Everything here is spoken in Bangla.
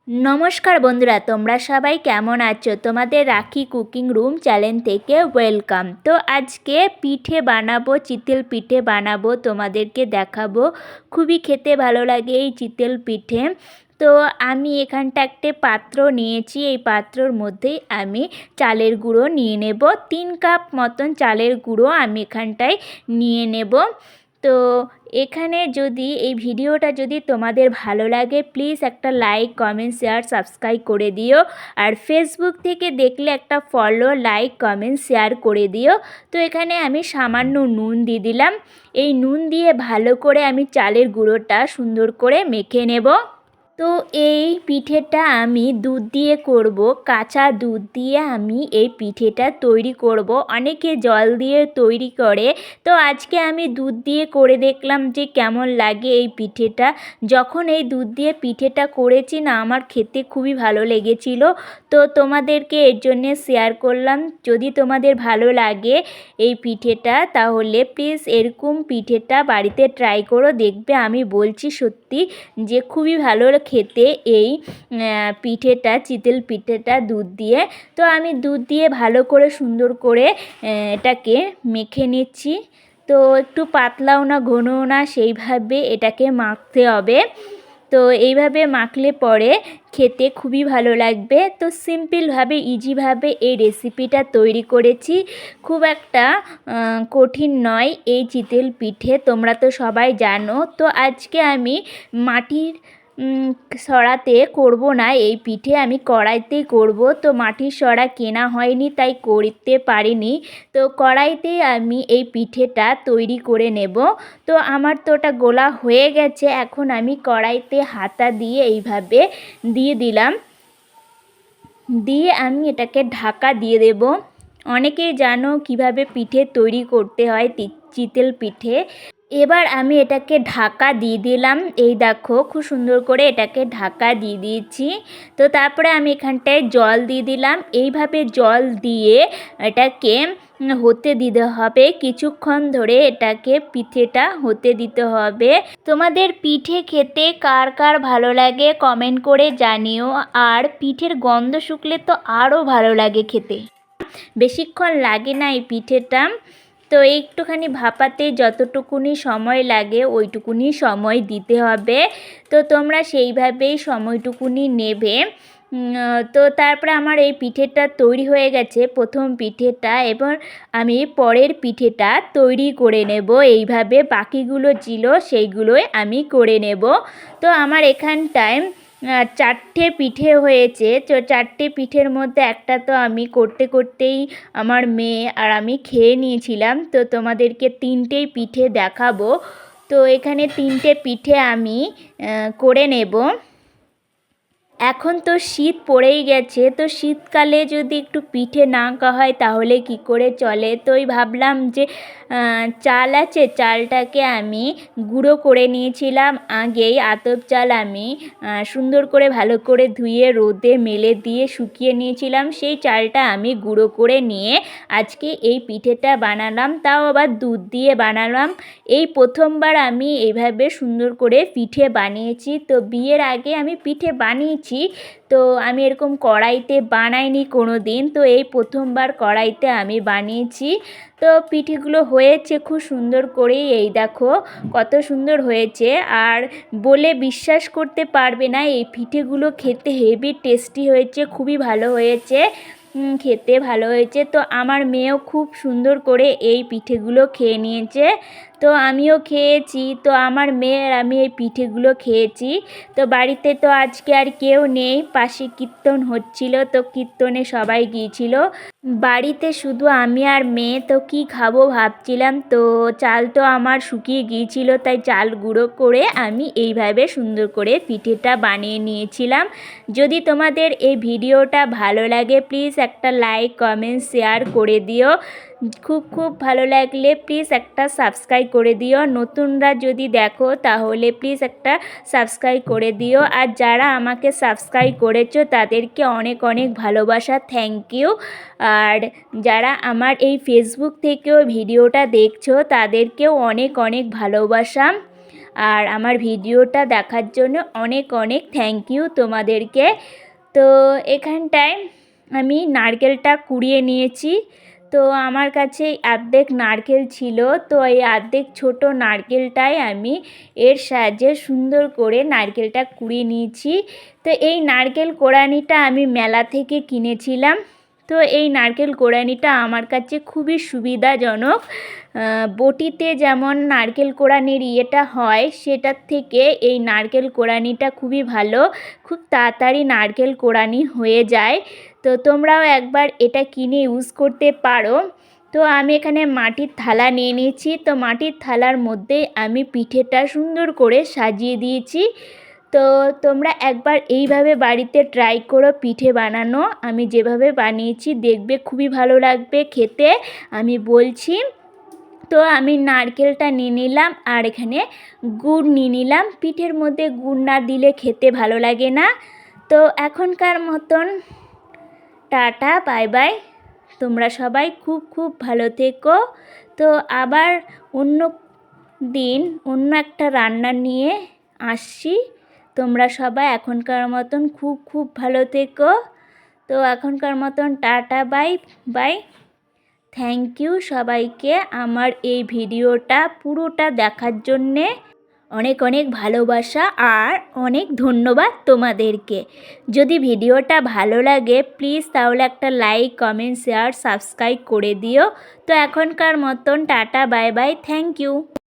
নমস্কার বন্ধুরা, তোমরা সবাই কেমন আছো? তোমাদের রাখি কুকিং রুম চ্যানেল থেকে ওয়েলকাম। তো আজকে পিঠে বানাবো, চিতল পিঠে বানাবো, তোমাদেরকে দেখাবো। খুবই খেতে ভালো লাগে এই চিতল পিঠে। তো আমি এখানটা একটা পাত্র নিয়েছি, এই পাত্রর মধ্যেই আমি চালের গুঁড়ো নিয়ে নেব। 3 কাপ মতন চালের গুঁড়ো আমি এখানটায় নিয়ে নেব। তো এখানে যদি এই ভিডিওটা যদি তোমাদের ভালো লাগে প্লিজ একটা লাইক, কমেন্ট, শেয়ার, সাবস্ক্রাইব করে দিও। আর ফেসবুক থেকে দেখলে একটা ফলো, লাইক, কমেন্ট, শেয়ার করে দিও। তো এখানে আমি সামান্য নুন দিয়ে দিলাম। এই নুন দিয়ে ভালো করে আমি চালের গুঁড়োটা সুন্দর করে মেখে নেব। তো এই পিঠেটা আমি দুধ দিয়ে করব, কাঁচা দুধ দিয়ে আমি এই পিঠেটা তৈরি করব। অনেকে জল দিয়ে তৈরি করে, তো আজকে আমি দুধ দিয়ে করে দেখলাম যে কেমন লাগে এই পিঠেটা। যখন এই দুধ দিয়ে পিঠেটা করেছি না, আমার খেতে খুবই ভালো লেগেছিল। তো তোমাদেরকে এর জন্যে শেয়ার করলাম। যদি তোমাদের ভালো লাগে এই পিঠেটা তাহলে প্লিজ এরকম পিঠেটা বাড়িতে ট্রাই করো, দেখবে আমি বলছি সত্যি যে খুবই ভালো খেতে এই পিঠেটা, চিতল পিঠেটা দুধ দিয়ে। তো আমি দুধ দিয়ে ভালো করে সুন্দর করে এটাকে মেখে নিচ্ছি। তো একটু পাতলাও না ঘনও না, সেইভাবে এটাকে মাখতে হবে। তো এইভাবে মাখলে পরে খেতে খুবই ভালো লাগবে। তো সিম্পলভাবে, ইজিভাবে এই রেসিপিটা তৈরি করেছি। খুব একটা কঠিন নয় এই চিতল পিঠে, তোমরা তো সবাই জানো। তো আজকে আমি মাটির সরাতে করব না, এই পিঠে আমি কড়াইতেই করব। তো মাটির সরা কেনা হয়নি তাই করতে পারিনি। তো কড়াইতেই আমি এই পিঠেটা তৈরি করে নেব। তো আমার তো ওটা গোলা হয়ে গেছে, এখন আমি কড়াইতে হাতা দিয়ে এইভাবে দিয়ে দিলাম। দিয়ে আমি এটাকে ঢাকা দিয়ে দেব। অনেকেই জানো কিভাবে পিঠে তৈরি করতে হয়, চিতল পিঠে। এবার আমি এটাকে ঢাকা দিয়ে দিলাম। এই দেখো খুব সুন্দর করে এটাকে ঢাকা দিয়ে দিয়েছি। তো তারপরে আমি এখানটায় জল দিয়ে দিলাম। এইভাবে জল দিয়ে এটাকে হতে দিতে হবে কিছুক্ষণ ধরে, এটাকে পিঠেটা হতে দিতে হবে। তোমাদের পিঠে খেতে কার কার ভালো লাগে কমেন্ট করে জানিও। আর পিঠের গন্ধ শুকলে তো আরও ভালো লাগে খেতে। বেশিক্ষণ লাগে না এই পিঠেটা। তো একটুখানি ভাপাতে যতটুকুনি সময় লাগে ওইটুকুনি সময় দিতে হবে। তো তোমরা সেইভাবেই সময়টুকুনি নেবে। তো তারপরে আমার এই পিঠেটা তৈরি হয়ে গেছে, প্রথম পিঠেটা। এবার আমি পরের পিঠেটা তৈরি করে নেব। এইভাবে বাকিগুলো ছিল সেইগুলোই আমি করে নেব। তো আমার এখানটায় 4টে পিঠে হয়েছে। তো 4টে পিঠের মধ্যে একটা তো আমি করতে করতেই আমার মেয়ে আর আমি খেয়ে নিয়েছিলাম। তো তোমাদেরকে 3টেই পিঠে দেখাবো। তো এখানে 3টে পিঠে আমি করে নেব। এখন তো শীত পড়েই গেছে, তো শীতকালে যদি একটু পিঠে না খাওয়া হয় তাহলে কি করে চলে। তো ভাবলাম যে চাল আছে, চালটাকে আমি গুঁড়ো করে নিয়েছিলাম আগেই। আতপ চাল আমি সুন্দর করে ভালো করে ধুয়ে রোদে মেলে দিয়ে শুকিয়ে নিয়েছিলাম। সেই চালটা আমি গুঁড়ো করে নিয়ে আজকে এই পিঠেটা বানালাম, তাও আবার দুধ দিয়ে বানালাম। এই প্রথমবার আমি এইভাবে সুন্দর করে পিঠে বানিয়েছি। তো বিয়ের আগে আমি পিঠে বানিয়েছি, তো আমি এরকম কড়াইতে বানাইনি কোনো দিন। তো এই প্রথমবার কড়াইতে আমি বানিয়েছি। তো পিঠেগুলো হয়েছে খুব সুন্দর করেই, এই দেখো কত সুন্দর হয়েছে। আর বলে বিশ্বাস করতে পারবে না, এই পিঠেগুলো খেতে হেভি টেস্টি হয়েছে, খুবই ভালো হয়েছে, খেতে ভালো হয়েছে। তো আমার মেয়েও খুব সুন্দর করে এই পিঠেগুলো খেয়ে নিয়েছে। তো আমিও খেয়েছি। তো আমার মেয়ে আর আমি এই পিঠেগুলো খেয়েছি। তো বাড়িতে তো আজকে আর কেউ নেই, পাশে কীর্তন হচ্ছিল, তো কীর্তনে সবাই গিয়েছিল। বাড়িতে শুধু আমি আর মেয়ে। তো কি খাবো ভাবছিলাম। তো চাল তো আমার শুকিয়ে গিয়েছিল, তাই চাল গুঁড়ো করে আমি এইভাবে সুন্দর করে পিঠেটা বানিয়ে নিয়েছিলাম। যদি তোমাদের এই ভিডিওটা ভালো লাগে প্লিজ একটা লাইক, কমেন্ট, শেয়ার করে দিও। খুব খুব ভালো লাগলে প্লিজ একটা সাবস্ক্রাইব করে দিও। নতুনরা যদি দেখো তাহলে প্লিজ একটা সাবস্ক্রাইব করে দিও। আর যারা আমাকে সাবস্ক্রাইব করেছো তাদেরকে অনেক অনেক ভালোবাসা, থ্যাংক ইউ। আর যারা আমার এই ফেসবুক থেকেও ভিডিওটা দেখছো তাদেরকেও অনেক অনেক ভালোবাসা। আর আমার ভিডিওটা দেখার জন্য অনেক অনেক থ্যাংক ইউ তোমাদেরকে। তো এখানটায় আমি নারকেলটা কুড়িয়ে নিয়েছি। তো আমার কাছে অর্ধেক নারকেল ছিল, তো এই অর্ধেক ছোট নারকেলটাই আমি এর সাহায্যে সুন্দর করে নারকেলটা কুড়িয়ে নিয়েছি। তো এই নারকেল কোড়ানিটা আমি মেলা থেকে কিনেছিলাম। তো এই নারকেল কোড়ানিটা আমার কাছে খুবই সুবিধাজনক। বটিতে যেমন নারকেল কোড়ানির ইয়েটা হয়, সেটার থেকে এই নারকেল কোড়ানিটা খুবই ভালো, খুব তাড়াতাড়ি নারকেল কোড়ানি হয়ে যায়। তো তোমরাও একবার এটা কিনে ইউজ করতে পারো। তো আমি এখানে মাটির থালা নিয়ে নিয়েছি। তো মাটির থালার মধ্যে আমি পিঠেটা সুন্দর করে সাজিয়ে দিয়েছি। তো তোমরা একবার এইভাবে বাড়িতে ট্রাই করো পিঠে বানানো। আমি যেভাবে বানিয়েছি দেখবে খুবই ভালো লাগবে খেতে, আমি বলছি। তো আমি নারকেলটা নিয়ে নিলাম আর এখানে গুড় নিয়ে নিলাম। পিঠের মধ্যে গুড় না দিলে খেতে ভালো লাগে না। তো এখনকার মতন টাটা, বাই বাই। তোমরা সবাই খুব খুব ভালো থেকো। তো আবার অন্য দিন অন্য একটা রান্না নিয়ে আসছি। তোমরা সবাই এখনকার মতন খুব খুব ভালো থেকো। তো এখনকার মতন tata, bye bye. Thank you সবাইকে আমার এই ভিডিওটা পুরোটা দেখার জন্যে। অনেক অনেক ভালোবাসা আর অনেক ধন্যবাদ তোমাদেরকে। যদি ভিডিওটা ভালো লাগে প্লিজ তাহলে একটা লাইক, কমেন্ট, শেয়ার, সাবস্ক্রাইব করে দিও। তো এখনকার মতন tata, bye bye, thank you.